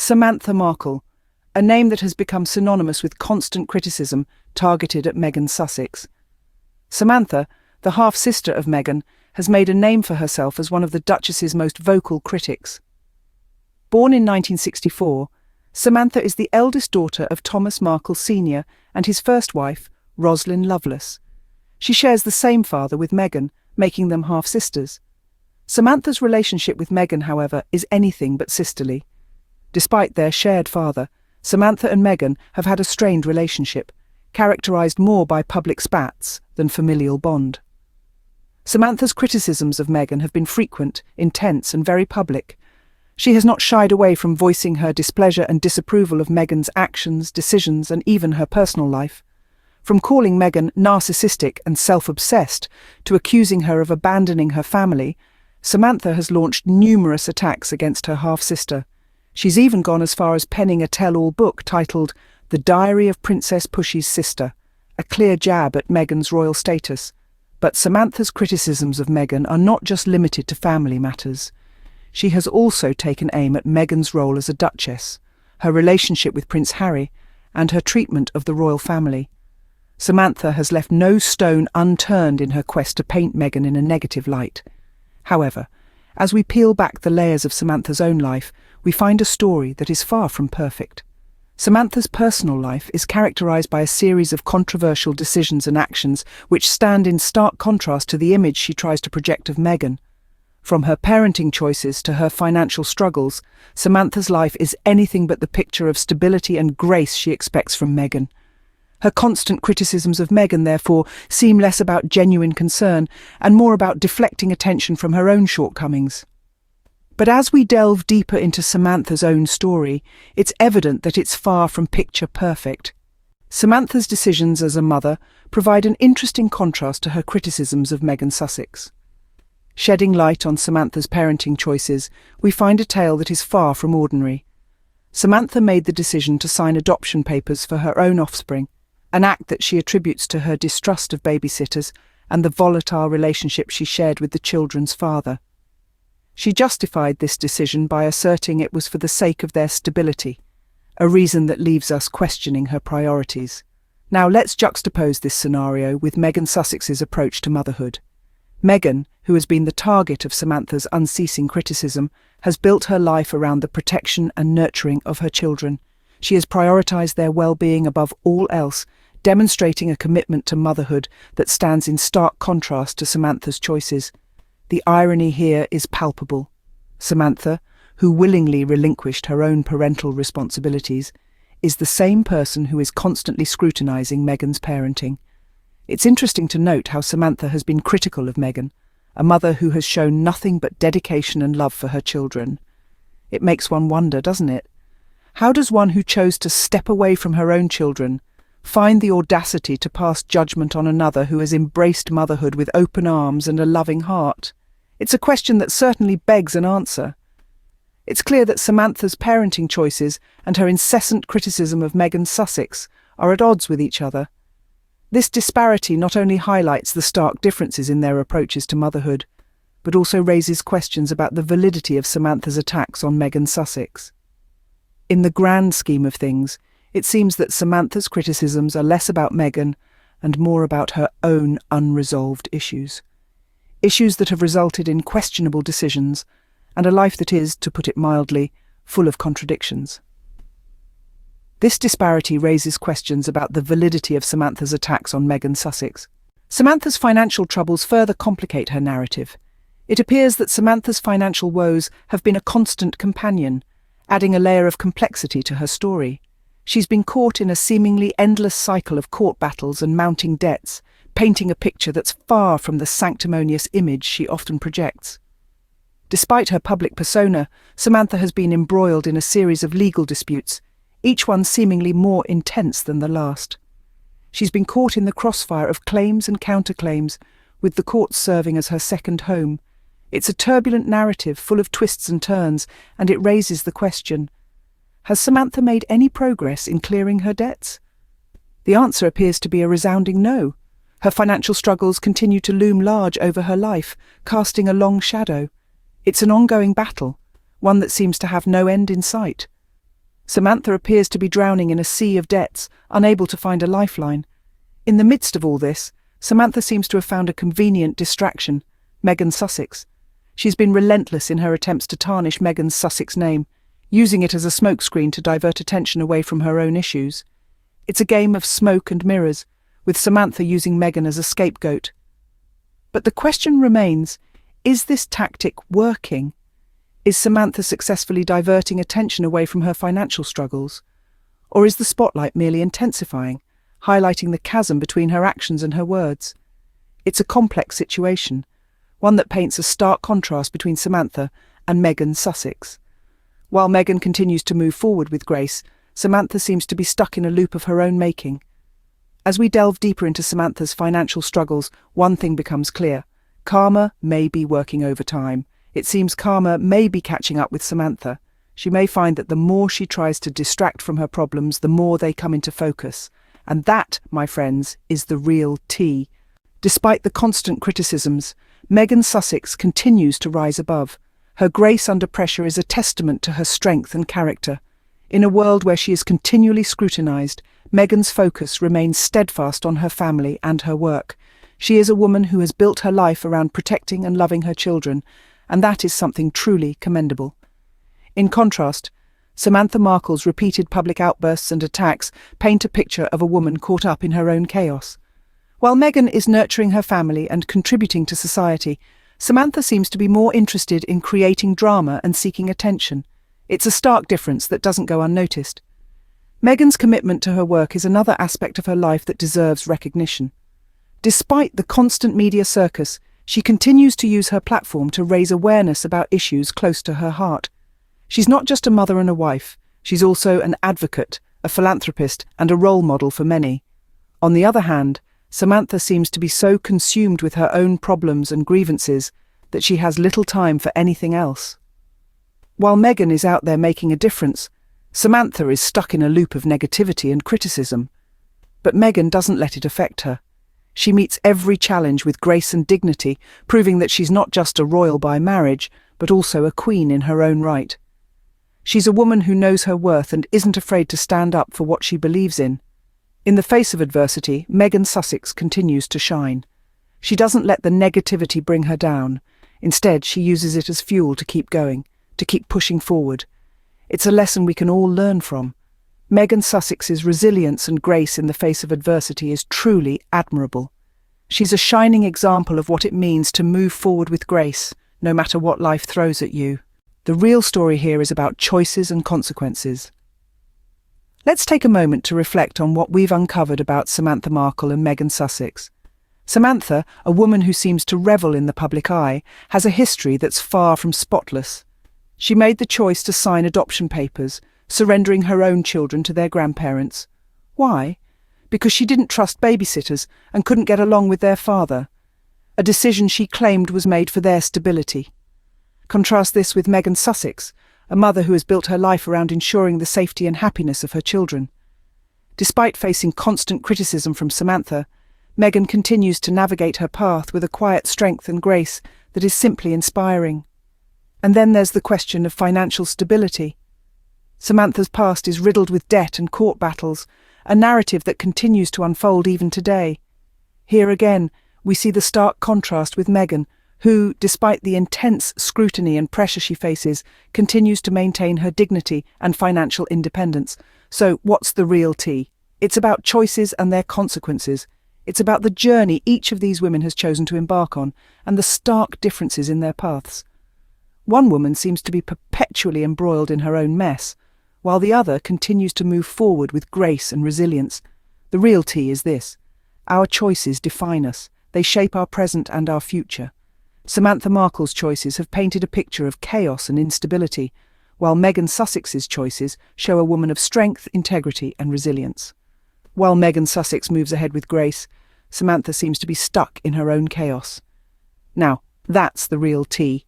Samantha Markle, a name that has become synonymous with constant criticism targeted at Meghan Sussex. Samantha, the half-sister of Meghan, has made a name for herself as one of the Duchess's most vocal critics. Born in 1964, Samantha is the eldest daughter of Thomas Markle Sr. and his first wife, Roslyn Lovelace. She shares the same father with Meghan, making them half-sisters. Samantha's relationship with Meghan, however, is anything but sisterly. Despite their shared father, Samantha and Meghan have had a strained relationship, characterised more by public spats than familial bond. Samantha's criticisms of Meghan have been frequent, intense, and very public. She has not shied away from voicing her displeasure and disapproval of Meghan's actions, decisions, and even her personal life. From calling Meghan narcissistic and self-obsessed to accusing her of abandoning her family, Samantha has launched numerous attacks against her half-sister. She's even gone as far as penning a tell-all book titled The Diary of Princess Pushy's Sister, a clear jab at Meghan's royal status. But Samantha's criticisms of Meghan are not just limited to family matters. She has also taken aim at Meghan's role as a duchess, her relationship with Prince Harry, and her treatment of the royal family. Samantha has left no stone unturned in her quest to paint Meghan in a negative light. However, as we peel back the layers of Samantha's own life, we find a story that is far from perfect. Samantha's personal life is characterised by a series of controversial decisions and actions which stand in stark contrast to the image she tries to project of Meghan. From her parenting choices to her financial struggles, Samantha's life is anything but the picture of stability and grace she expects from Meghan. Her constant criticisms of Meghan, therefore, seem less about genuine concern and more about deflecting attention from her own shortcomings. But as we delve deeper into Samantha's own story, it's evident that it's far from picture perfect. Samantha's decisions as a mother provide an interesting contrast to her criticisms of Meghan Sussex. Shedding light on Samantha's parenting choices, we find a tale that is far from ordinary. Samantha made the decision to sign adoption papers for her own offspring, an act that she attributes to her distrust of babysitters and the volatile relationship she shared with the children's father. She justified this decision by asserting it was for the sake of their stability, a reason that leaves us questioning her priorities. Now let's juxtapose this scenario with Meghan Sussex's approach to motherhood. Meghan, who has been the target of Samantha's unceasing criticism, has built her life around the protection and nurturing of her children. She has prioritised their well-being above all else, demonstrating a commitment to motherhood that stands in stark contrast to Samantha's choices. The irony here is palpable. Samantha, who willingly relinquished her own parental responsibilities, is the same person who is constantly scrutinising Meghan's parenting. It's interesting to note how Samantha has been critical of Meghan, a mother who has shown nothing but dedication and love for her children. It makes one wonder, doesn't it? How does one who chose to step away from her own children find the audacity to pass judgment on another who has embraced motherhood with open arms and a loving heart? It's a question that certainly begs an answer. It's clear that Samantha's parenting choices and her incessant criticism of Meghan Sussex are at odds with each other. This disparity not only highlights the stark differences in their approaches to motherhood, but also raises questions about the validity of Samantha's attacks on Meghan Sussex. In the grand scheme of things, it seems that Samantha's criticisms are less about Meghan and more about her own unresolved issues. Issues that have resulted in questionable decisions and a life that is, to put it mildly, full of contradictions. This disparity raises questions about the validity of Samantha's attacks on Meghan Sussex. Samantha's financial troubles further complicate her narrative. It appears that Samantha's financial woes have been a constant companion, adding a layer of complexity to her story. She's been caught in a seemingly endless cycle of court battles and mounting debts, painting a picture that's far from the sanctimonious image she often projects. Despite her public persona, Samantha has been embroiled in a series of legal disputes, each one seemingly more intense than the last. She's been caught in the crossfire of claims and counterclaims, with the courts serving as her second home. It's a turbulent narrative full of twists and turns, and it raises the question: has Samantha made any progress in clearing her debts? The answer appears to be a resounding no. Her financial struggles continue to loom large over her life, casting a long shadow. It's an ongoing battle, one that seems to have no end in sight. Samantha appears to be drowning in a sea of debts, unable to find a lifeline. In the midst of all this, Samantha seems to have found a convenient distraction: Megan Sussex. She's been relentless in her attempts to tarnish Megan's Sussex name, using it as a smokescreen to divert attention away from her own issues. It's a game of smoke and mirrors, with Samantha using Megan as a scapegoat. But the question remains, is this tactic working? Is Samantha successfully diverting attention away from her financial struggles? Or is the spotlight merely intensifying, highlighting the chasm between her actions and her words? It's a complex situation, one that paints a stark contrast between Samantha and Megan Sussex. While Megan continues to move forward with grace, Samantha seems to be stuck in a loop of her own making. As we delve deeper into Samantha's financial struggles, one thing becomes clear: karma may be working overtime. It seems karma may be catching up with Samantha. She may find that the more she tries to distract from her problems, the more they come into focus. And that, my friends, is the real tea. Despite the constant criticisms, Megan Sussex continues to rise above. Her grace under pressure is a testament to her strength and character. In a world where she is continually scrutinized, Megan's focus remains steadfast on her family and her work. She is a woman who has built her life around protecting and loving her children, and that is something truly commendable. In contrast, Samantha Markle's repeated public outbursts and attacks paint a picture of a woman caught up in her own chaos. While Megan is nurturing her family and contributing to society, Samantha seems to be more interested in creating drama and seeking attention. It's a stark difference that doesn't go unnoticed. Megan's commitment to her work is another aspect of her life that deserves recognition. Despite the constant media circus, she continues to use her platform to raise awareness about issues close to her heart. She's not just a mother and a wife, she's also an advocate, a philanthropist, and a role model for many. On the other hand, Samantha seems to be so consumed with her own problems and grievances that she has little time for anything else. While Megan is out there making a difference, Samantha is stuck in a loop of negativity and criticism. But Megan doesn't let it affect her. She meets every challenge with grace and dignity, proving that she's not just a royal by marriage, but also a queen in her own right. She's a woman who knows her worth and isn't afraid to stand up for what she believes in. In the face of adversity, Megan Sussex continues to shine. She doesn't let the negativity bring her down. Instead, she uses it as fuel to keep going, to keep pushing forward. It's a lesson we can all learn from. Megan Sussex's resilience and grace in the face of adversity is truly admirable. She's a shining example of what it means to move forward with grace, no matter what life throws at you. The real story here is about choices and consequences. Let's take a moment to reflect on what we've uncovered about Samantha Markle and Megan Sussex. Samantha, a woman who seems to revel in the public eye, has a history that's far from spotless. She made the choice to sign adoption papers, surrendering her own children to their grandparents. Why? Because she didn't trust babysitters and couldn't get along with their father. A decision she claimed was made for their stability. Contrast this with Megan Sussex, a mother who has built her life around ensuring the safety and happiness of her children. Despite facing constant criticism from Samantha, Megan continues to navigate her path with a quiet strength and grace that is simply inspiring. And then there's the question of financial stability. Samantha's past is riddled with debt and court battles, a narrative that continues to unfold even today. Here again, we see the stark contrast with Megan, who, despite the intense scrutiny and pressure she faces, continues to maintain her dignity and financial independence. So, what's the real tea? It's about choices and their consequences. It's about the journey each of these women has chosen to embark on, and the stark differences in their paths. One woman seems to be perpetually embroiled in her own mess, while the other continues to move forward with grace and resilience. The real tea is this: our choices define us. They shape our present and our future. Samantha Markle's choices have painted a picture of chaos and instability, while Megan Sussex's choices show a woman of strength, integrity, and resilience. While Megan Sussex moves ahead with grace, Samantha seems to be stuck in her own chaos. Now, that's the real tea.